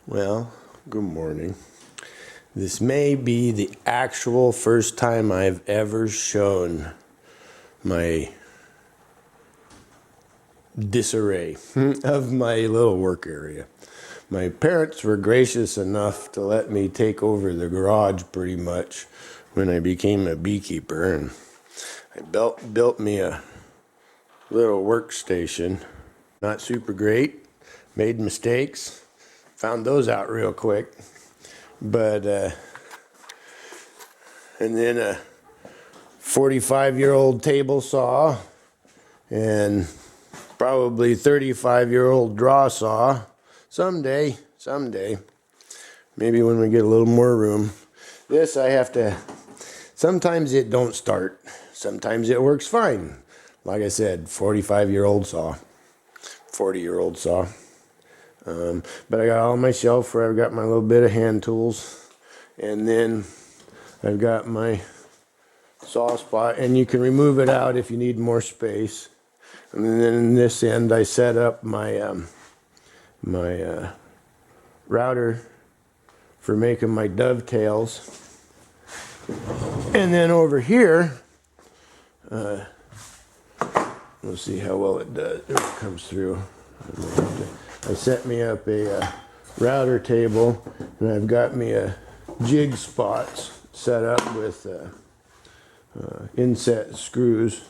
Well, good morning. This may be the actual first time I've ever shown my disarray of my little work area. My parents were gracious enough to let me take over the garage pretty much when I became a beekeeper, and I built me a little workstation. Not super great, made mistakes, found those out real quick, but and then a 45-year-old table saw and probably 35-year-old draw saw. Someday, maybe when we get a little more room. This I have to, sometimes it don't start, sometimes it works fine. Like I said, 45-year-old saw, 40-year-old saw. But I got all my shelf where I've got my little bit of hand tools, and then I've got my saw spot, and you can remove it out if you need more space. And then in this end I set up my router for making my dovetails. And then over here, we'll see how well it does, if it comes through. I set me up a router table, and I've got me a jig spots set up with inset screws.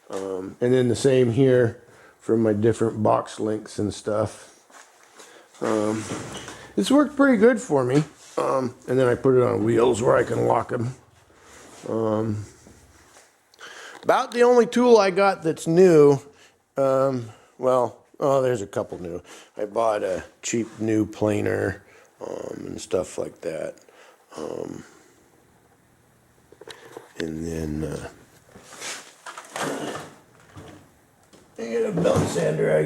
And then the same here for my different box links and stuff. It's worked pretty good for me. And then I put it on wheels where I can lock them. About the only tool I got that's new, there's a couple new. I bought a cheap new planer and stuff like that. And then I get a belt sander. I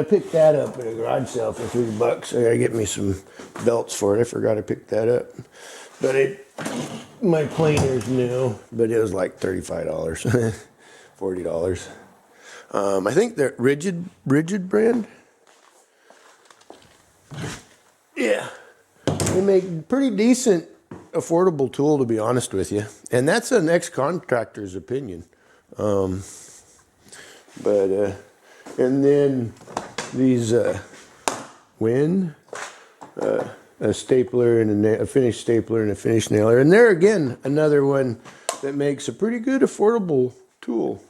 picked that up at a garage sale for $3. I gotta get me some belts for it. I forgot to pick that up. But my planer's new, but it was like $35, $40. I think they're rigid brand. Yeah, they make pretty decent, affordable tool, to be honest with you. And that's an ex-contractor's opinion. And then these a stapler and a finished stapler and a finished nailer. And there again, another one that makes a pretty good affordable tool.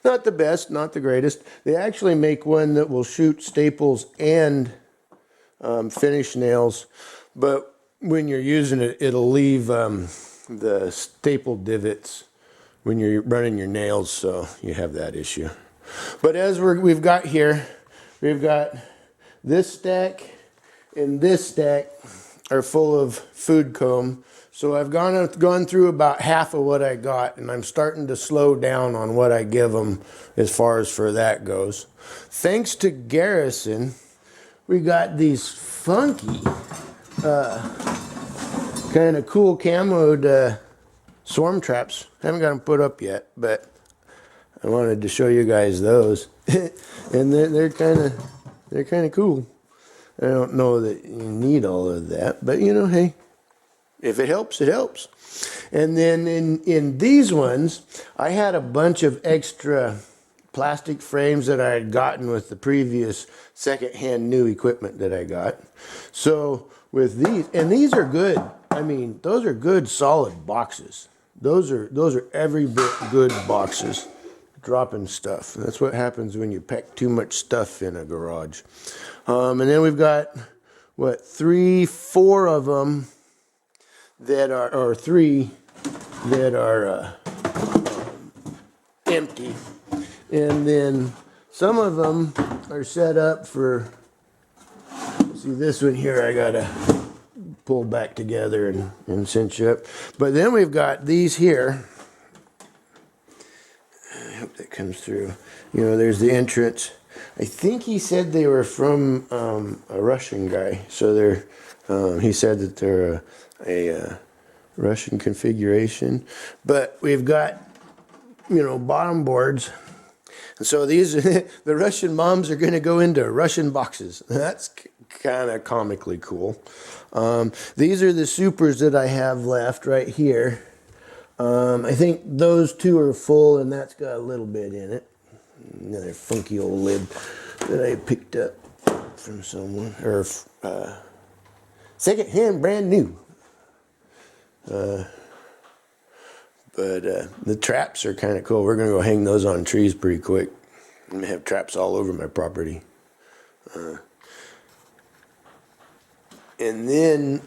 Not the best, not the greatest. They actually make one that will shoot staples and finish nails, but when you're using it, it'll leave the staple divots when you're running your nails, so you have that issue. But as we've got here, we've got this stack and this stack are full of food comb. So I've gone through about half of what I got, and I'm starting to slow down on what I give them as far as for that goes. Thanks to Garrison, we got these funky, kind of cool camoed swarm traps. Haven't got them put up yet, but I wanted to show you guys those. And they're kind of cool. I don't know that you need all of that, but you know, hey, if it helps, it helps. And then in these ones, I had a bunch of extra plastic frames that I had gotten with the previous second-hand new equipment that I got. So with these, and these are good. I mean, those are good, solid boxes. Those are every bit good boxes. Dropping stuff. That's what happens when you pack too much stuff in a garage. And then we've got, 4 of them that are, or 3 that are empty. And then some of them are set up for, see this one here, I gotta pull back together and cinch up. But then we've got these here. I hope that comes through. You know, there's the entrance. I think he said they were from a Russian guy. So he said that they're a Russian configuration. But we've got, bottom boards And so these, the Russian moms are going to go into Russian boxes. That's kind of comically cool. These are the supers that I have left right here. I think those two are full, and that's got a little bit in it. Another funky old lid that I picked up from someone, or second-hand, brand new. But the traps are kind of cool. We're going to go hang those on trees pretty quick. I'm going to have traps all over my property. And then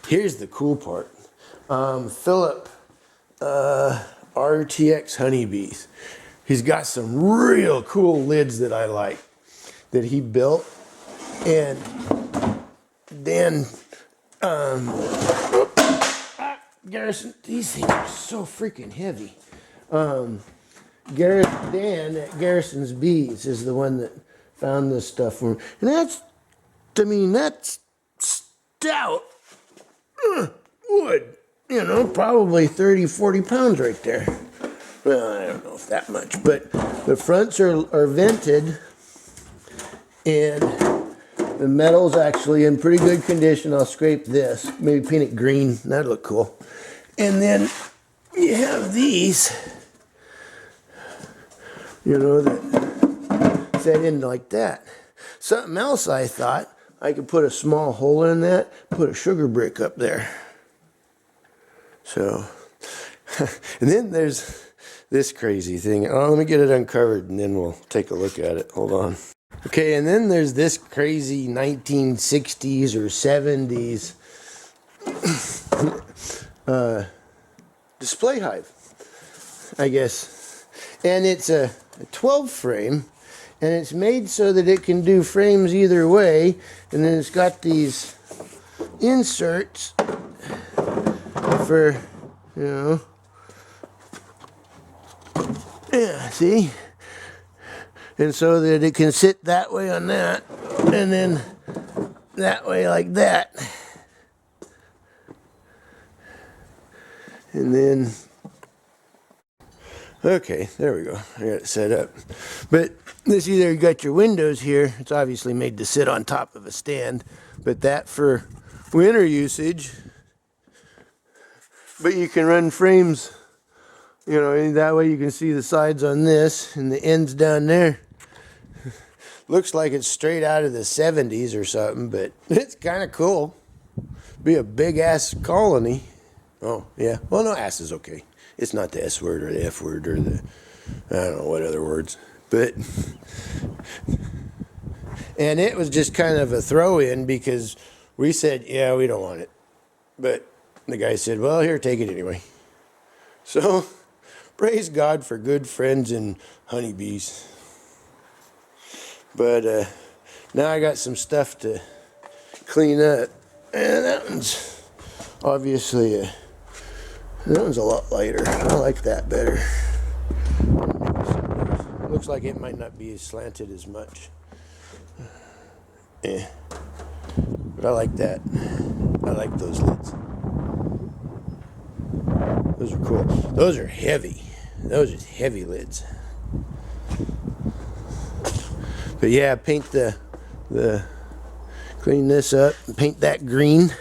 here's the cool part. Philip RTX honeybees. He's got some real cool lids that I like that he built. And then Garrison, these things are so freaking heavy. Dan at Garrison's Bees is the one that found this stuff for me. And that's stout wood. You know, probably 30, 40 pounds right there. Well, I don't know if that much, but the fronts are vented, and the metal's actually in pretty good condition. I'll scrape this, maybe paint it green. That'd look cool. And then you have these, you know, that set in like that. Something else I thought, I could put a small hole in that, put a sugar brick up there. So, and then there's this crazy thing. Oh, let me get it uncovered and then we'll take a look at it. Hold on. Okay, and then there's this crazy 1960s or 70s display hive, I guess. And it's a 12 frame, and it's made so that it can do frames either way. And then it's got these inserts for, you know, yeah, see? And so that it can sit that way on that, and then that way like that. And then, okay, there we go. I got it set up. But this either you got your windows here. It's obviously made to sit on top of a stand, but that for winter usage. But you can run frames, you know, that way you can see the sides on this and the ends down there. Looks like it's straight out of the 70s or something, but it's kind of cool. Be a big ass colony. Oh, yeah. Well, no, ass is okay. It's not the S word or the F word or the, I don't know what other words. But, and it was just kind of a throw-in because we said, yeah, we don't want it. But the guy said, well, here, take it anyway. So, praise God for good friends and honeybees. But now I got some stuff to clean up. And that one's obviously that one's a lot lighter. I like that better. Looks like it might not be as slanted as much. But I like that. I like those lids. Those are cool. Those are heavy. Those are heavy lids. But yeah, paint the clean this up and paint that green.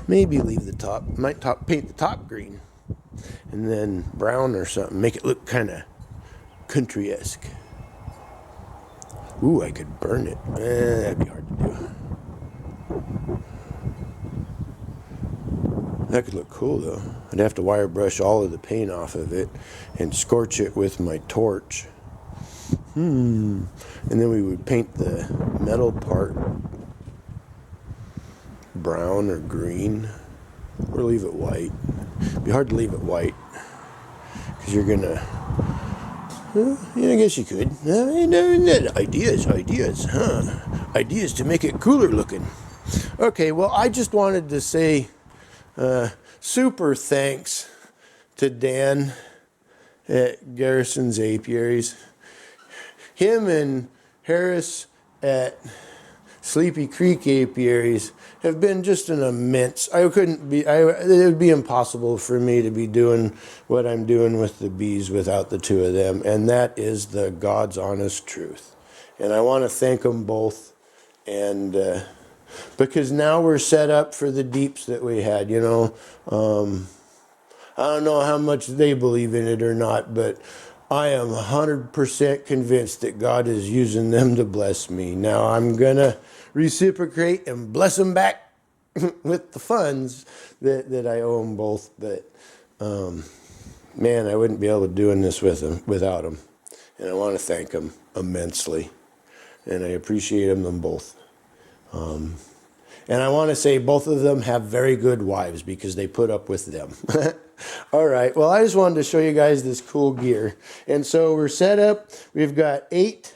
Maybe leave the top. Might paint the top green. And then brown or something. Make it look kind of country-esque. Ooh, I could burn it. That'd be hard to do. That could look cool though. I'd have to wire brush all of the paint off of it and scorch it with my torch. And then we would paint the metal part brown or green, or leave it white. It'd be hard to leave it white because you're gonna. Yeah, I guess you could. Ideas, huh? Ideas to make it cooler looking. Okay, well, I just wanted to say super thanks to Dan at Garrison's Apiaries. Him and Harris at Sleepy Creek apiaries have been just an immense. It would be impossible for me to be doing what I'm doing with the bees without the two of them, and that is the God's honest truth. And I want to thank them both, and because now we're set up for the deeps that we had. You know, I don't know how much they believe in it or not, but I am 100% convinced that God is using them to bless me. Now I'm going to reciprocate and bless them back with the funds that I owe them both. But, man, I wouldn't be able to do this without them. And I want to thank them immensely. And I appreciate them both. And I want to say both of them have very good wives because they put up with them. All right. Well, I just wanted to show you guys this cool gear. And so we're set up. We've got 8,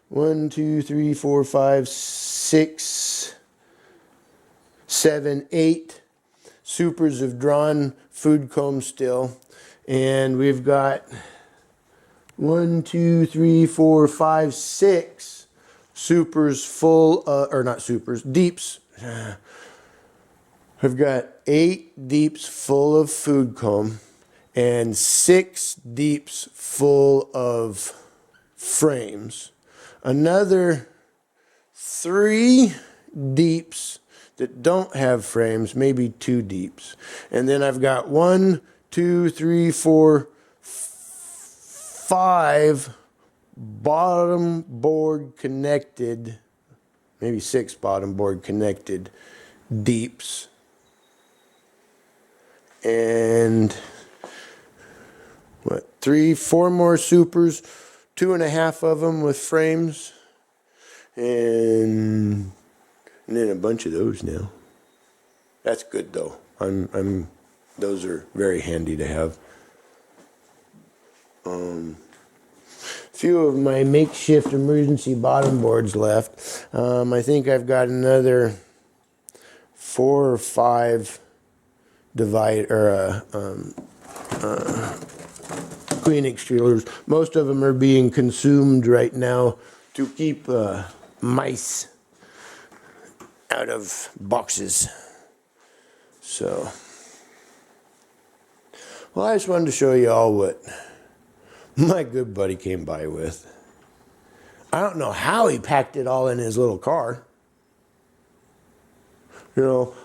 1, 2, 3, 4, 5, 6, 7, 8 supers of drawn food comb still. And we've got 1, 2, 3, 4, 5, 6 supers full, or not supers, deeps. I've got 8 deeps full of food comb and 6 deeps full of frames. Another 3 deeps that don't have frames, maybe 2 deeps. And then I've got 1, 2, 3, 4, 5 bottom board connected, maybe 6 bottom board connected deeps. And 4 more supers, 2.5 of them with frames, and then a bunch of those now. That's good though. Those are very handy to have. Few of my makeshift emergency bottom boards left. I think I've got another 4 or 5 queen extruders. Most of them are being consumed right now to keep mice out of boxes. So, well, I just wanted to show you all what my good buddy came by with. I don't know how he packed it all in his little car. You know,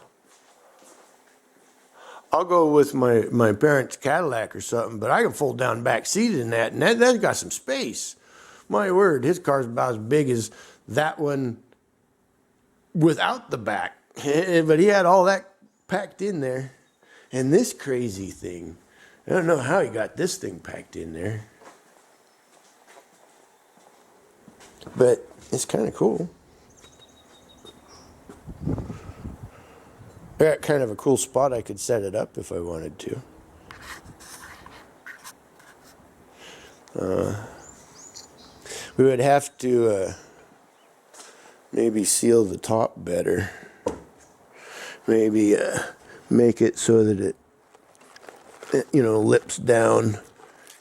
I'll go with my parents' Cadillac or something, but I can fold down back seat in that, and that's got some space. My word, his car's about as big as that one without the back. But he had all that packed in there. And this crazy thing, I don't know how he got this thing packed in there. But it's kind of cool. I got kind of a cool spot I could set it up if I wanted to. We would have to maybe seal the top better. Maybe make it so that it lips down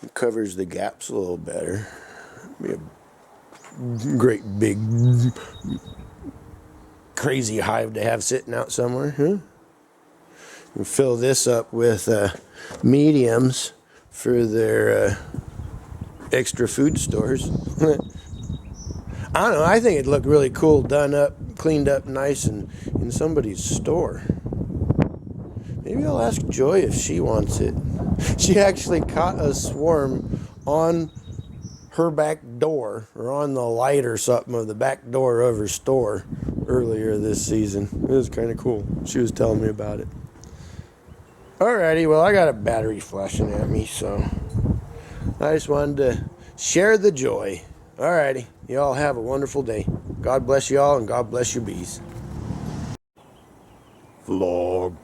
and covers the gaps a little better. Be a great big crazy hive to have sitting out somewhere, huh? We fill this up with mediums for their extra food stores. I don't know, I think it'd look really cool done up, cleaned up nice in somebody's store. Maybe I'll ask Joy if she wants it. She actually caught a swarm on her back door, or on the light or something of the back door of her store earlier this season. It was kind of cool. She was telling me about it. Alrighty, well, I got a battery flashing at me, so I just wanted to share the joy. Alrighty, y'all have a wonderful day. God bless y'all, and God bless your bees. Vlog.